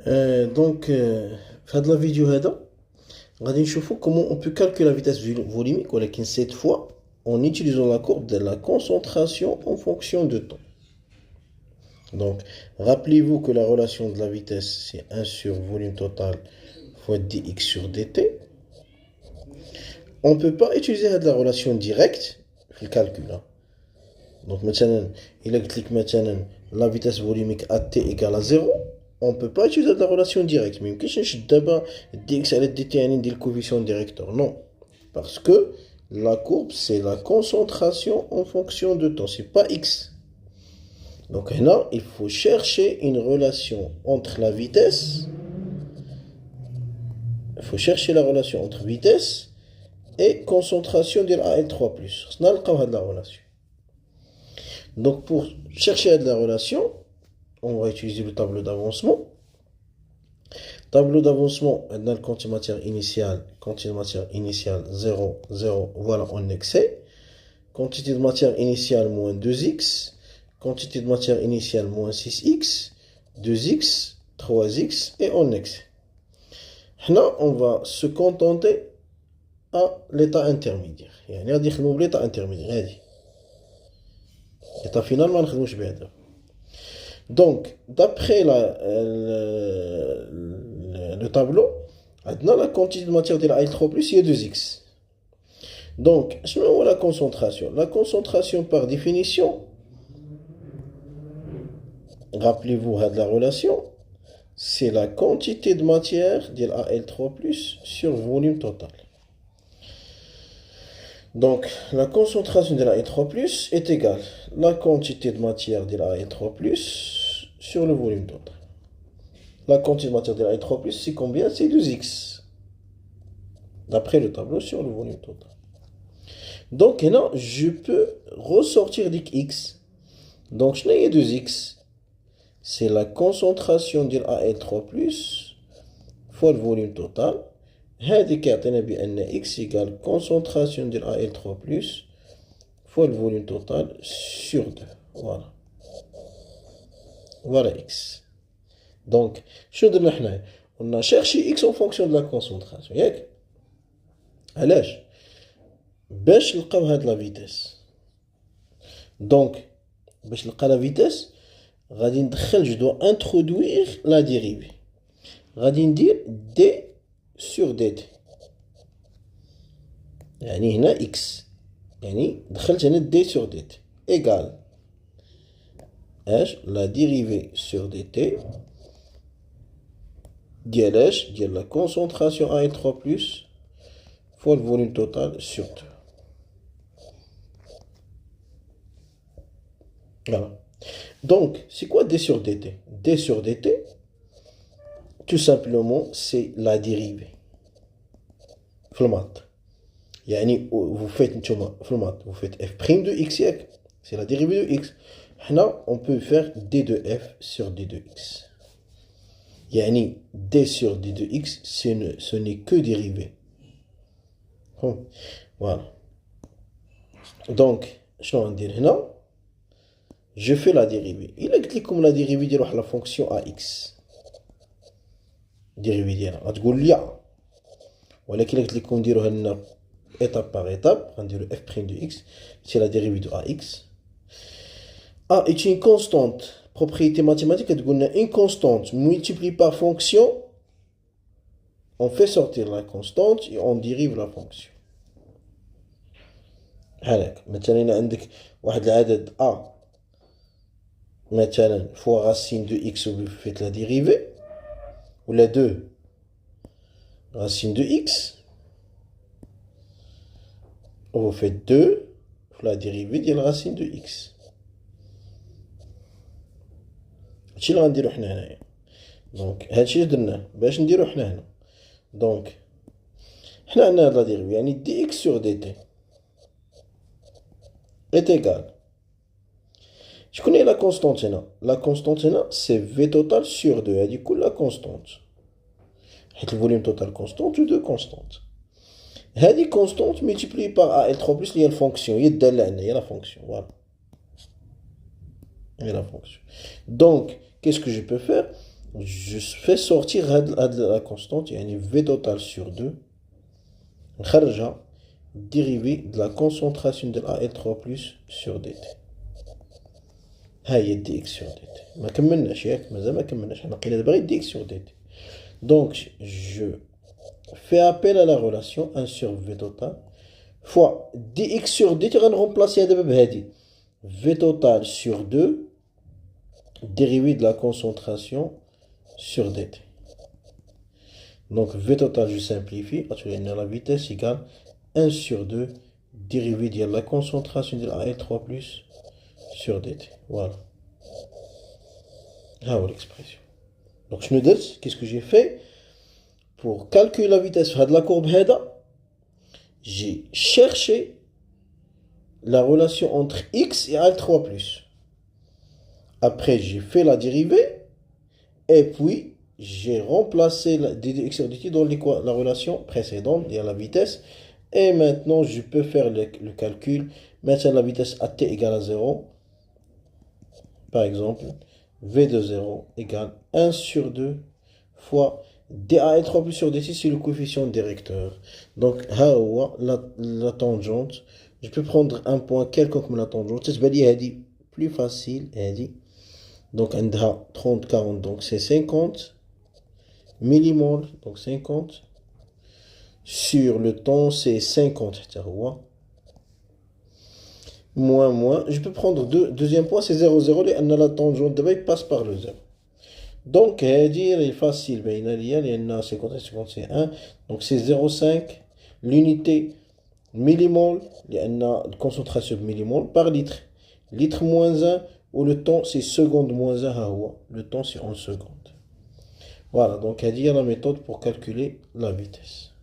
في هذه la vidéo هذا غادي نشوفوا comment on peut calculer la vitesse volumique ولكن cette fois en utilisant la courbe de la concentration en fonction de temps. Donc rappelez-vous que la relation de la vitesse c'est 1 sur volume total fois dx sur dt. On ne peut pas utiliser la relation directe في الcalcul. Donc مثلا il قلت لك مثلا la vitesse volumique à t égale à 0. On ne peut pas utiliser la relation directe. Mais je ne peux pas dx à dt et le coefficient directeur. Non. Parce que la courbe, c'est la concentration en fonction de temps. Ce n'est pas x. Donc là, il faut chercher une relation entre la vitesse. Il faut chercher la relation entre vitesse et concentration de AL3+. C'est la relation. Donc pour chercher la relation, on va utiliser le tableau d'avancement. Tableau d'avancement, on a le quantité matière initiale 0, 0, voilà en excès. Quantité de matière initiale moins 2x. Quantité de matière initiale moins 6x. 2x, 3x et en excès. Là, on va se contenter à l'état intermédiaire. يعني غادي نخدمو بليطا intermédiaire. هادي. L'état final ما نخدموش به هذا. Donc, d'après le tableau, la quantité de matière de la L3+, il y a 2x. Donc, je me vois la concentration. La concentration, par définition, rappelez-vous de la relation, c'est la quantité de matière de la L3+, sur volume total. Donc, la concentration de la L3+, est égale à la quantité de matière de la L3+, sur le volume total. La quantité de matière de la L3+, c'est combien? C'est 2x. D'après le tableau sur le volume total. Donc, là, je peux ressortir dx. Donc, je n'ai 2x. C'est la concentration de la L3+, fois le volume total. هذه كيعطينا بأن x égale concentration de la L3+, fois le volume total sur 2. Voilà. Voilà x. Donc, on a cherché x en fonction de la concentration. علاش باش نلقاو هاد la vitesse. Donc, باش نلقى la vitesse, غادي ندخل, je dois introduire la dérivée. غادي ندير d sur dt. يعني هنا x. يعني دخلت هنا d sur dt. Égale la dérivée sur dt ديال la concentration à L3+, fois le volume total sur 2. Voilà. Donc, c'est quoi d sur dt? D sur dt, tout simplement, c'est la dérivée. Flamat. Vous faites vous faites f' de x, c'est la dérivée de x. Là, on peut faire d de f sur d de x. d sur d de x, ce n'est que dérivé. Voilà. Donc, je fais la dérivée. Il a dit comme la dérivée de la fonction ax. Dérivée ديالها غتقول لي ولكن قلت لكم نديروها لنا étape par étape. غنديرو f' de x, c'est la dérivée de ax. A est une constante. Propriété mathématique, une constante multipliée par fonction. On fait sortir la constante et on dérive la fonction. مثلا عندك واحد العدد a مثلا fois racine de x, vous faites la dérivée, ou la 2 racine de x, vous faites 2 la dérivée de la racine de x. هادشي اللي غنديرو حنا هنايا. دونك هادشي اللي درناه باش نديرو حنا هنا. دونك حنا عندنا هاد لا ديريفي, يعني dx sur dt est égal. شكون هي la constante هنا? La constante هنا c'est v total sur 2. هادي كلها constante. حيت الفوليوم توتال constante و 2 constante. هادي constante multipliée par AL3+, اللي هي الفونكسيون, هي الدالة عندنا, هي la fonction. Voilà. Et la fonction. Donc, qu'est-ce que je peux faire? je fais sortir la constante, يعني V total sur 2, خرجها dérivée de la concentration de AL3+ sur dt. هاي dx sur dt. ما كملناش ياك مازال ما كملناش حنا قينا دابا غير dx sur dt. Donc je fais appel à la relation 1 sur V total fois dx sur dt غنرمبلاسيها دابا بهادي V total sur 2 dérivée de la concentration sur dt. Donc V total, je simplifie, la vitesse égale 1 sur 2 dérivée de la concentration de AL3+ sur dt. Voilà. Ah, l'expression. Donc je me dis, qu'est-ce que j'ai fait? Pour calculer la vitesse de la courbe HEDA, j'ai cherché la relation entre x et AL3+. Après, j'ai fait la dérivée. Et puis, j'ai remplacé la dx sur dt dans la relation précédente, il y a la vitesse. Et maintenant, je peux faire le calcul. Mettre la vitesse à t égale à 0. Par exemple, v de 0 égale 1 sur 2 fois dAL3+ sur dt, c'est le coefficient directeur. Donc, la tangente. Je peux prendre un point quelconque comme la tangente. C'est plus facile. Donc, on a 30, 40, donc c'est 50 millimoles, donc 50. Sur le temps, c'est 50. Moins. Je peux prendre deuxième point, c'est 0, 0. Et la tangente il passe par le 0. Donc, il est facile. Il y a 50 et 50, c'est 1. Donc, c'est 0,5. L'unité millimole, il y a une concentration millimole par litre. Litre moins 1. Ou le temps, c'est seconde moins 1. Le temps, c'est en seconde. Voilà, donc il y a la méthode pour calculer la vitesse.